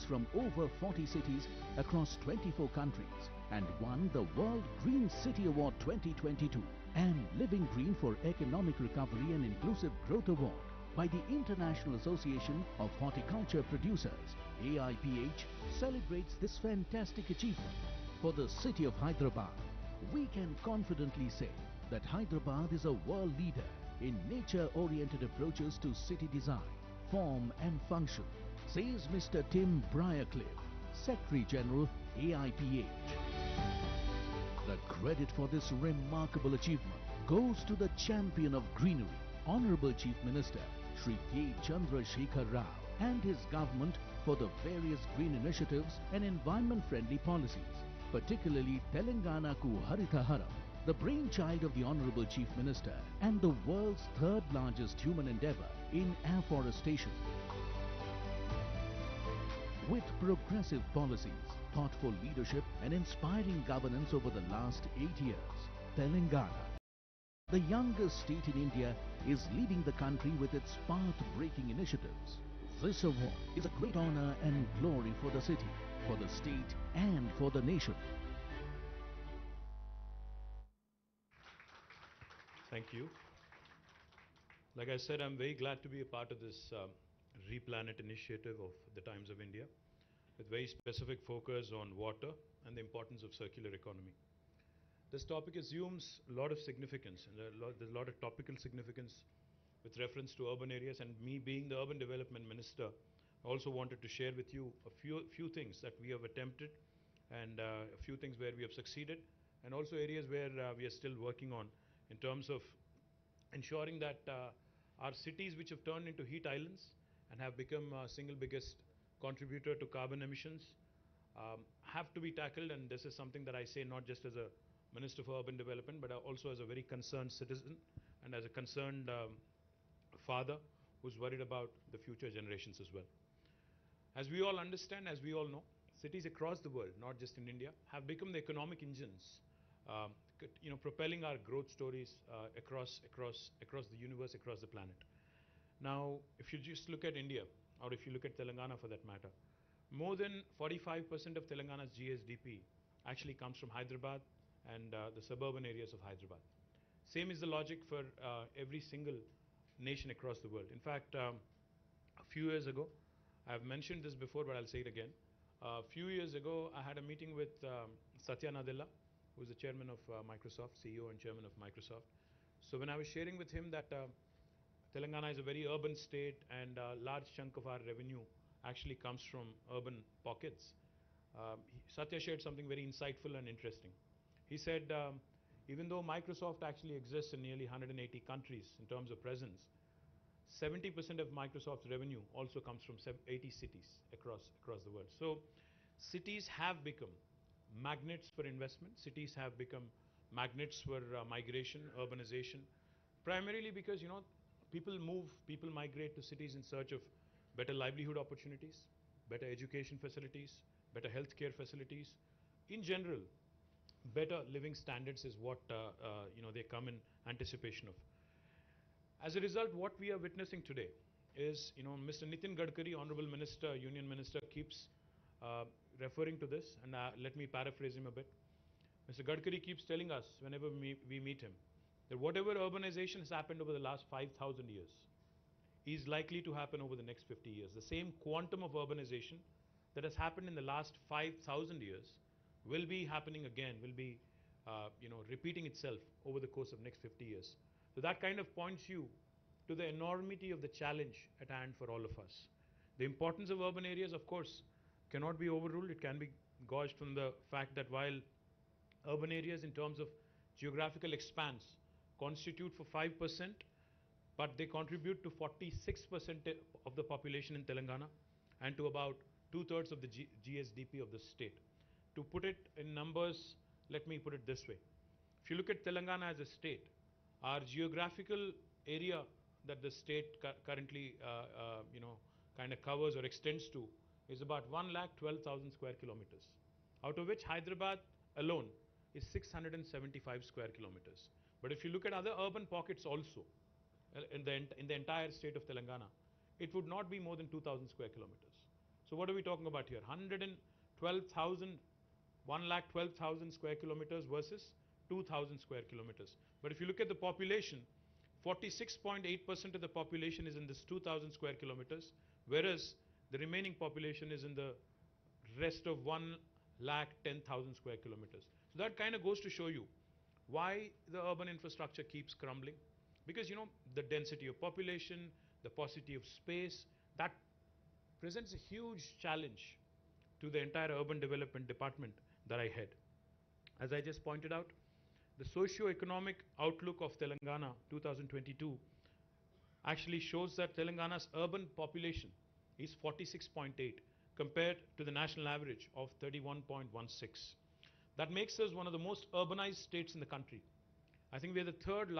teams from over 40 cities across 24 countries and won the World Green City Award 2022 and Living Green for Economic Recovery and Inclusive Growth Award by the International Association of Horticulture Producers. AIPH celebrates this fantastic achievement. For the city of Hyderabad, we can confidently say that Hyderabad is a world leader in nature-oriented approaches to city design, form and function, says Mr. Tim Briarcliffe, Secretary General, AIPH. The credit for this remarkable achievement goes to the champion of greenery, Honorable Chief Minister Shri K. Chandrasekhar Rao and his government for the various green initiatives and environment-friendly policies, particularly Telangana Ku Haritaharam, the brainchild of the Honorable Chief Minister and the world's third largest human endeavour in afforestation. With progressive policies, thoughtful leadership and inspiring governance over the last 8 years, Telangana, the youngest state in India, is leading the country with its path-breaking initiatives. This award is a great honour and glory for the city, for the state and for the nation. Thank you. Like I said, I'm very glad to be a part of this Replanet initiative of the Times of India, with very specific focus on water and the importance of circular economy. This topic assumes a lot of significance, and there's a lot of topical significance with reference to urban areas, and me being the Urban Development Minister, I also wanted to share with you a few things that we have attempted and a few things where we have succeeded, and also areas where we are still working on in terms of ensuring that our cities, which have turned into heat islands and have become single biggest contributor to carbon emissions, have to be tackled. And this is something that I say not just as a Minister for Urban Development, but also as a very concerned citizen and as a concerned father who's worried about the future generations as well. As we all understand, as we all know, cities across the world, not just in India, have become the economic engines, propelling our growth stories across the universe, across the planet. Now, if you just look at India, or if you look at Telangana for that matter, more than 45% of Telangana's GSDP actually comes from Hyderabad and the suburban areas of Hyderabad. Same is the logic for every single nation across the world. In fact, a few years ago, I've mentioned this before, but I'll say it again. A few years ago, I had a meeting with Satya Nadella, who is the chairman of Microsoft, CEO and chairman of Microsoft. So when I was sharing with him that Telangana is a very urban state and a large chunk of our revenue actually comes from urban pockets, Satya shared something very insightful and interesting. He said, even though Microsoft actually exists in nearly 180 countries in terms of presence, 70% of Microsoft's revenue also comes from 80 cities across the world. So cities have become magnets for investment. Cities have become magnets for migration, urbanization, primarily because, people migrate to cities in search of better livelihood opportunities, better education facilities, better healthcare facilities. In general, better living standards is what they come in anticipation of. As a result, what we are witnessing today is, Mr. Nitin Gadkari, Honorable Minister, Union Minister, keeps referring to this, and let me paraphrase him a bit. Mr. Gadkari keeps telling us whenever we meet him that whatever urbanization has happened over the last 5,000 years is likely to happen over the next 50 years. The same quantum of urbanization that has happened in the last 5,000 years will be happening again, will be repeating itself over the course of next 50 years. So that kind of points you to the enormity of the challenge at hand for all of us. The importance of urban areas, of course, cannot be overruled. It can be gauged from the fact that while urban areas in terms of geographical expanse constitute for 5%, but they contribute to 46% of the population in Telangana and to about 2/3 of the GSDP of the state. To put it in numbers, let me put it this way. If you look at Telangana as a state, our geographical area that the state currently kind of covers or extends to is about 1,12,000 square kilometers, out of which Hyderabad alone is 675 square kilometers. But if you look at other urban pockets also in the entire state of Telangana, it would not be more than 2,000 square kilometers. So what are we talking about here? 112,000, 1,12,000 square kilometers versus 2,000 square kilometers. But if you look at the population, 46.8% of the population is in this 2,000 square kilometers, whereas the remaining population is in the rest of 1,10,000 square kilometers. So that kind of goes to show you why the urban infrastructure keeps crumbling. Because, you know, the density of population, the paucity of space, that presents a huge challenge to the entire urban development department that I head. As I just pointed out, the socio-economic outlook of Telangana 2022 actually shows that Telangana's urban population is 46.8 compared to the national average of 31.16. That makes us one of the most urbanized states in the country. I think we are the third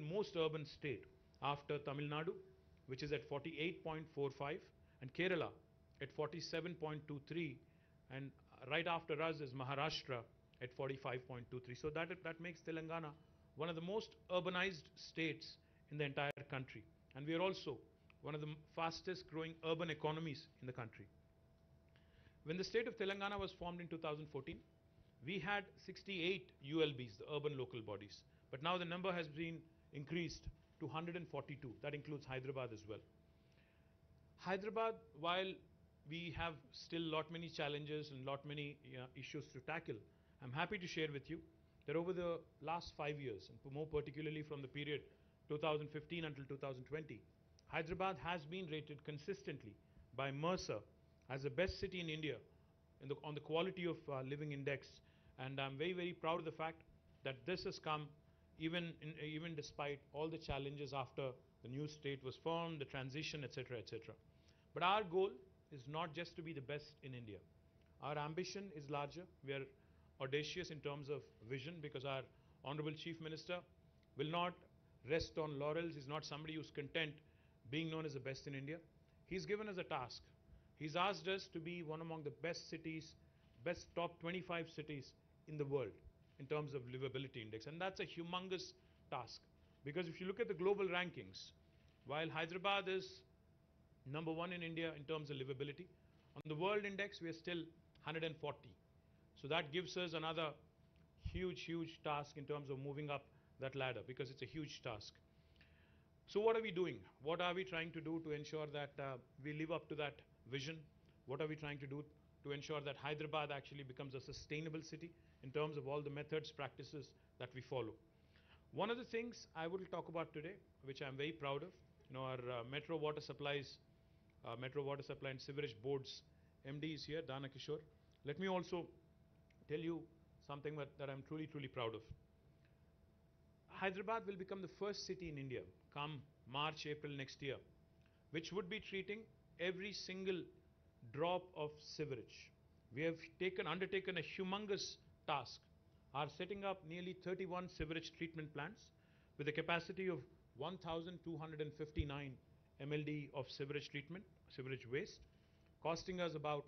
most urban state after Tamil Nadu, which is at 48.45, and Kerala at 47.23, and right after us is Maharashtra at 45.23. So that makes Telangana one of the most urbanized states in the entire country. And we are also one of the fastest growing urban economies in the country. When the state of Telangana was formed in 2014, we had 68 ULBs, the urban local bodies. But now the number has been increased to 142. That includes Hyderabad as well. Hyderabad, while we have still lot many challenges and lot many issues to tackle, I'm happy to share with you that over the last 5 years, and more particularly from the period 2015 until 2020, Hyderabad has been rated consistently by Mercer as the best city in India on the quality of living index. And I'm very, very proud of the fact that this has come even despite all the challenges after the new state was formed, the transition, etc., etc. But our goal is not just to be the best in India. Our ambition is larger. We are audacious in terms of vision, because our Honorable Chief Minister will not rest on laurels. He's not somebody who's content being known as the best in India. He's given us a task. He's asked us to be one among the best cities, best top 25 cities in the world in terms of livability index. And that's a humongous task. Because if you look at the global rankings, while Hyderabad is number 1 in India in terms of livability, on the world index we are still 140. So that gives us another huge task in terms of moving up that ladder, because it's a huge task. So what are we doing? What are we trying to do to ensure that we live up to that vision? What are we trying to do to ensure that Hyderabad actually becomes a sustainable city in terms of all the methods, practices that we follow? One of the things I will talk about today, which I'm very proud of, you know, our Metro Water Supply and Sewerage Board's MD is here, Dana Kishore. Let me also tell you something that I'm truly proud of. Hyderabad will become the first city in India come March, April next year, which would be treating every single drop of sewerage. We have undertaken a humongous task, are setting up nearly 31 sewerage treatment plants with a capacity of 1,259 MLD of sewerage waste, costing us about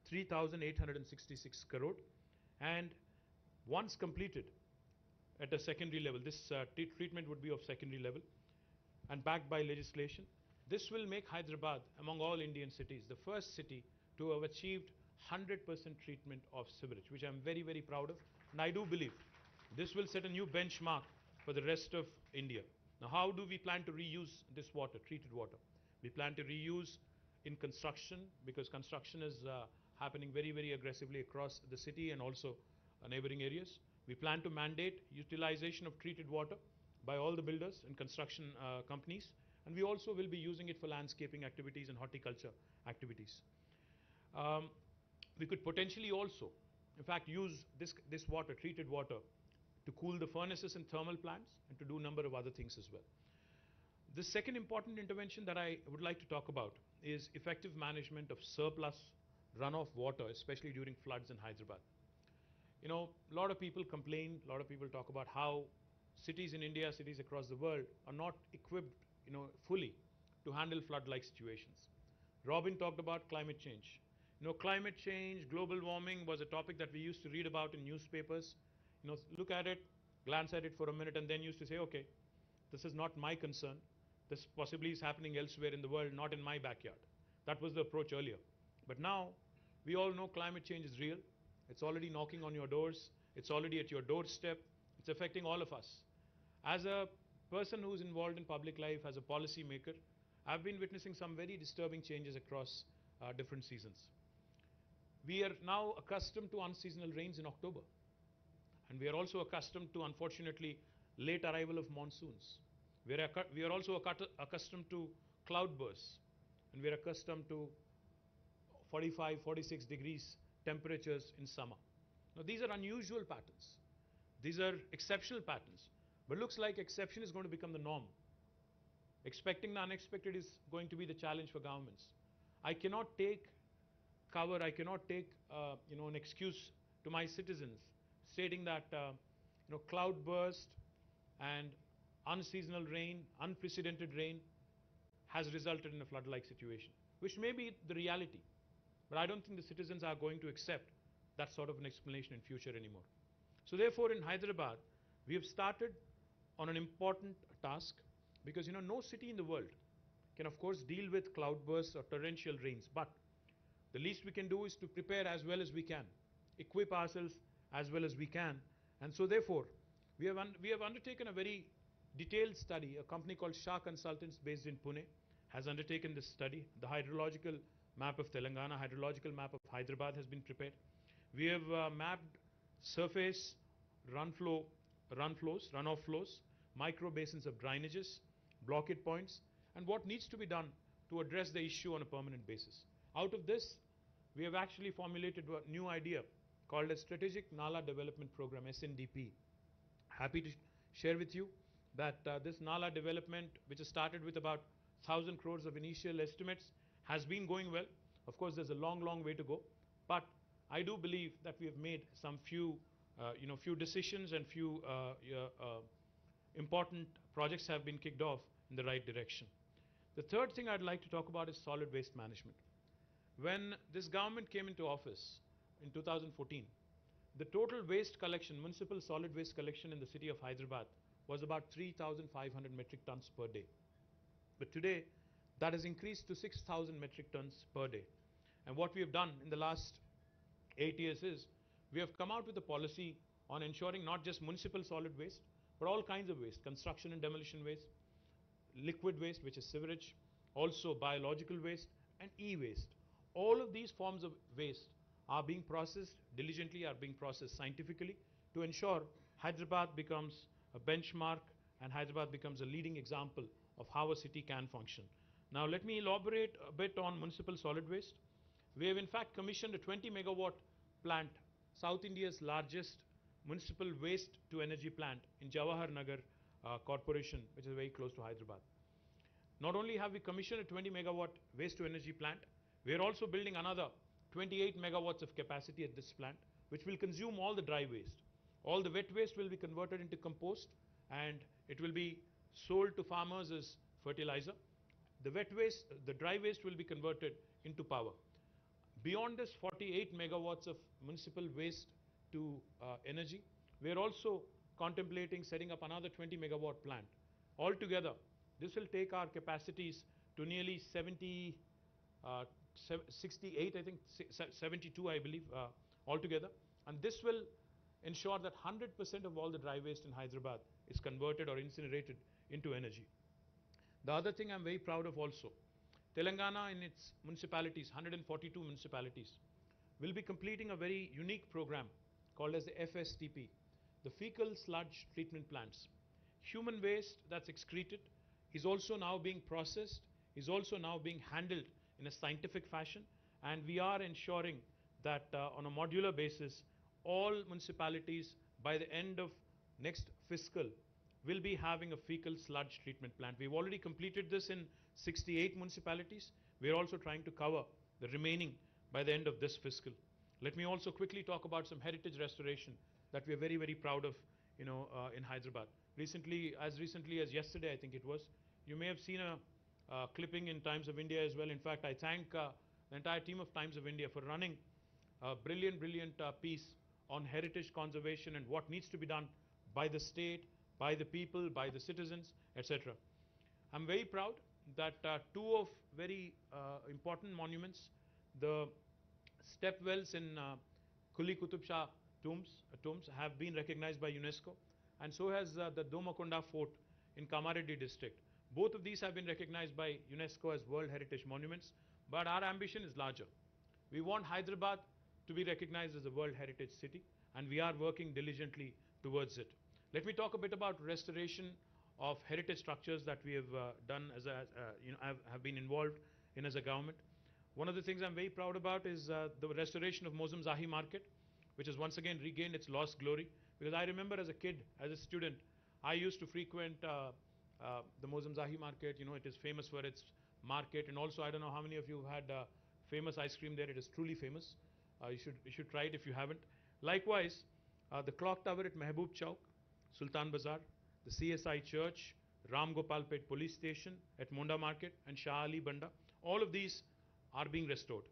3,866 crore. And once completed at a secondary level, this treatment would be of secondary level and backed by legislation. This will make Hyderabad, among all Indian cities, the first city to have achieved 100% treatment of sewerage, which I'm very proud of. And I do believe this will set a new benchmark for the rest of India. Now, how do we plan to reuse this water, treated water? We plan to reuse in construction, because construction is happening very aggressively across the city and also neighboring areas. We plan to mandate utilization of treated water by all the builders and construction companies. And we also will be using it for landscaping activities and horticulture activities. We could potentially also, in fact, use this water, treated water, to cool the furnaces and thermal plants and to do a number of other things as well. The second important intervention that I would like to talk about is effective management of surplus runoff water, especially during floods in Hyderabad. You know, a lot of people complain, a lot of people talk about how cities in India, cities across the world are not equipped, you know, fully to handle flood-like situations. Robin talked about climate change. You know, climate change, global warming was a topic that we used to read about in newspapers. You know, look at it, glance at it for a minute, and then used to say, okay, this is not my concern. This possibly is happening elsewhere in the world, not in my backyard. That was the approach earlier. But now, we all know climate change is real. It's already knocking on your doors. It's already at your doorstep. It's affecting all of us. As a person who's involved in public life, as a policy maker, I've been witnessing some very disturbing changes across different seasons. We are now accustomed to unseasonal rains in October. And we are also accustomed to, unfortunately, late arrival of monsoons. We are also accustomed to cloudbursts. And we are accustomed to 45, 46 degrees temperatures in summer. Now, these are unusual patterns. These are exceptional patterns. But looks like exception is going to become the norm. Expecting the unexpected is going to be the challenge for governments. I cannot take cover, I cannot take an excuse to my citizens stating that cloudburst and unseasonal rain, unprecedented rain has resulted in a flood-like situation, which may be the reality. But I don't think the citizens are going to accept that sort of an explanation in future anymore. So therefore, in Hyderabad, we have started on an important task because no city in the world can of course deal with cloudbursts or torrential rains, but the least we can do is to prepare as well as we can, equip ourselves as well as we can. And so therefore, we have undertaken a very detailed study. A company called Shah Consultants based in Pune has undertaken this study. The hydrological map of Telangana, hydrological map of Hyderabad has been prepared. We have mapped surface runoff flows, micro basins of drainages, blockade points, and what needs to be done to address the issue on a permanent basis. Out of this, we have actually formulated a new idea called a Strategic Nala Development Program, SNDP. Happy to share with you that this Nala development, which has started with about 1,000 crores of initial estimates, has been going well. Of course, there's a long, long way to go, but I do believe that we have made some few decisions and few important projects have been kicked off in the right direction. The third thing I'd like to talk about is solid waste management. When this government came into office in 2014, the total waste collection, municipal solid waste collection in the city of Hyderabad was about 3,500 metric tons per day. But today, that has increased to 6,000 metric tons per day. And what we have done in the last 8 years is we have come out with a policy on ensuring not just municipal solid waste, but all kinds of waste, construction and demolition waste, liquid waste, which is sewage, also biological waste, and e-waste. All of these forms of waste are being processed diligently, are being processed scientifically to ensure Hyderabad becomes a benchmark and Hyderabad becomes a leading example of how a city can function. Now let me elaborate a bit on municipal solid waste. We have in fact commissioned a 20 megawatt plant, South India's largest municipal waste to energy plant in Jawahar Nagar Corporation, which is very close to Hyderabad. Not only have we commissioned a 20 megawatt waste to energy plant, we are also building another 28 megawatts of capacity at this plant, which will consume all the dry waste. All the wet waste will be converted into compost and it will be sold to farmers as fertilizer. The wet waste, the dry waste will be converted into power. Beyond this 48 megawatts of municipal waste to energy, we are also contemplating setting up another 20 megawatt plant. Altogether, this will take our capacities to nearly 68, I think, 72, I believe, altogether. And this will ensure that 100% of all the dry waste in Hyderabad is converted or incinerated into energy. The other thing I'm very proud of also, Telangana in its municipalities, 142 municipalities, will be completing a very unique program called as the FSTP, the fecal sludge treatment plants. Human waste that's excreted is also now being processed, is also now being handled in a scientific fashion, and we are ensuring that on a modular basis, all municipalities by the end of next fiscal will be having a fecal sludge treatment plant. We've already completed this in 68 municipalities. We're also trying to cover the remaining by the end of this fiscal. Let me also quickly talk about some heritage restoration that we're very, very proud of, in Hyderabad. Recently as yesterday, I think it was, you may have seen a clipping in Times of India as well. In fact, I thank the entire team of Times of India for running a brilliant piece on heritage conservation and what needs to be done by the state, by the people, by the citizens, etc. I'm very proud that two of very important monuments, the step wells in Kuli Qutub Shah tombs have been recognized by UNESCO, and so has the Domakonda Fort in Kamareddy district. Both of these have been recognized by UNESCO as World Heritage Monuments, but our ambition is larger. We want Hyderabad to be recognized as a World Heritage City, and we are working diligently towards it. Let me talk a bit about restoration of heritage structures that we have done as a, have been involved in as a government. One of the things I'm very proud about is the restoration of Mozum Zahi Market, which has once again regained its lost glory. Because I remember as a kid, as a student, I used to frequent the Mozum Zahi Market. You know, it is famous for its market, and also I don't know how many of you have had famous ice cream there. It is truly famous. You should try it if you haven't. Likewise, the clock tower at Mehboob Chowk, Sultan Bazaar, the CSI Church, Ram Gopal Pet Police Station at Monda Market, and Shah Ali Banda. All of these are being restored.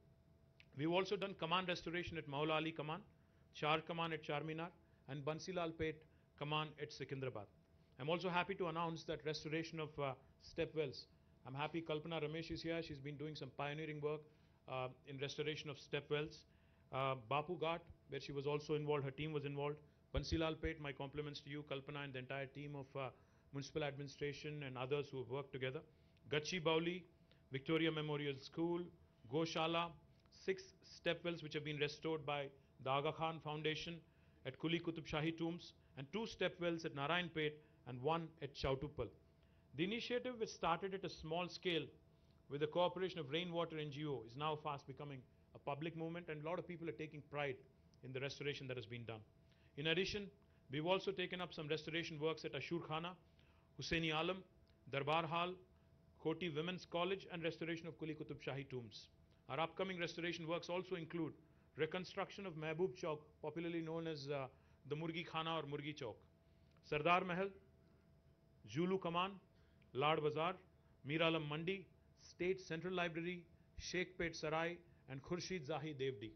We've also done Kaman restoration at Maula Ali Kaman, Char Kaman at Charminar, and Bansilal Pet Kaman at Secunderabad. I'm also happy to announce that restoration of step wells. I'm happy Kalpana Ramesh is here. She's been doing some pioneering work in restoration of step wells. Bapu Ghat, where she was also involved, her team was involved. Bansilal Pet, my compliments to you, Kalpana, and the entire team of municipal administration and others who have worked together. Gachi Bauli, Victoria Memorial School, Goshala, 6 step wells which have been restored by the Aga Khan Foundation at Kuli Qutub Shahi Tombs, and 2 step wells at Narayanpet and 1 at Chautupal. The initiative, which started at a small scale with the cooperation of Rainwater NGO, is now fast becoming a public movement, and a lot of people are taking pride in the restoration that has been done. In addition, we've also taken up some restoration works at Ashur Khana, Hussaini Alam, Darbar Hall, Koti Women's College, and restoration of Kuli Qutub Shahi Tombs. Our upcoming restoration works also include reconstruction of Mehboob Chowk, popularly known as the Murgi Khana or Murgi Chowk, Sardar Mahal, Julu Kaman, Lad Bazar, Mir Alam Mandi, State Central Library, Sheikpet Sarai, and Khurshid Zahi Devdi.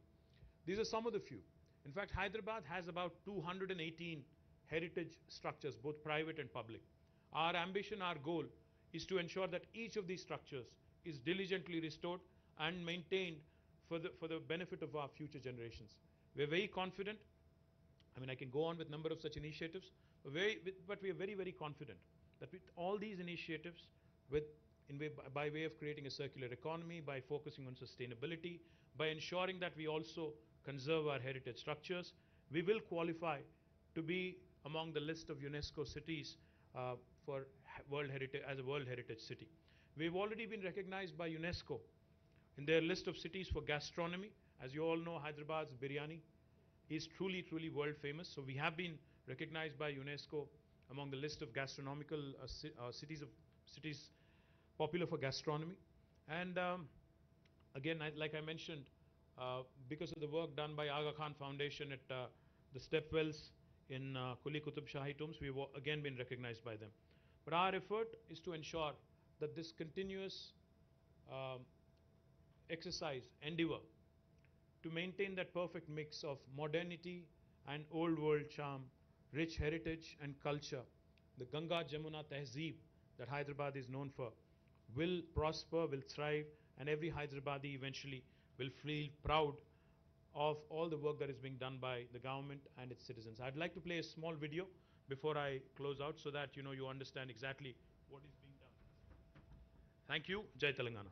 These are some of the few. In fact, Hyderabad has about 218 heritage structures, both private and public. Our ambition, our goal, is to ensure that each of these structures is diligently restored and maintained for the benefit of our future generations. We're very confident. I mean, I can go on with a number of such initiatives, but we are very, very confident that with all these initiatives, by way of creating a circular economy, by focusing on sustainability, by ensuring that we also conserve our heritage structures, we will qualify to be among the list of UNESCO cities for World Heritage, as a World Heritage City. We've already been recognized by UNESCO in their list of cities for gastronomy. As you all know, Hyderabad's biryani is truly, truly world famous. So we have been recognized by UNESCO among the list of gastronomical cities popular for gastronomy. And again, like I mentioned, because of the work done by Aga Khan Foundation at the stepwells in Kuli Qutub Shahi Tombs, we've again been recognized by them. But our effort is to ensure that this continuous exercise, endeavor, to maintain that perfect mix of modernity and old world charm, rich heritage and culture, the Ganga Jamuna Tehzeeb that Hyderabad is known for, will prosper, will thrive, and every Hyderabadi eventually will feel proud of all the work that is being done by the government and its citizens. I'd like to play a small video before I close out so that you understand exactly what is being done. Thank you. Jai Telangana.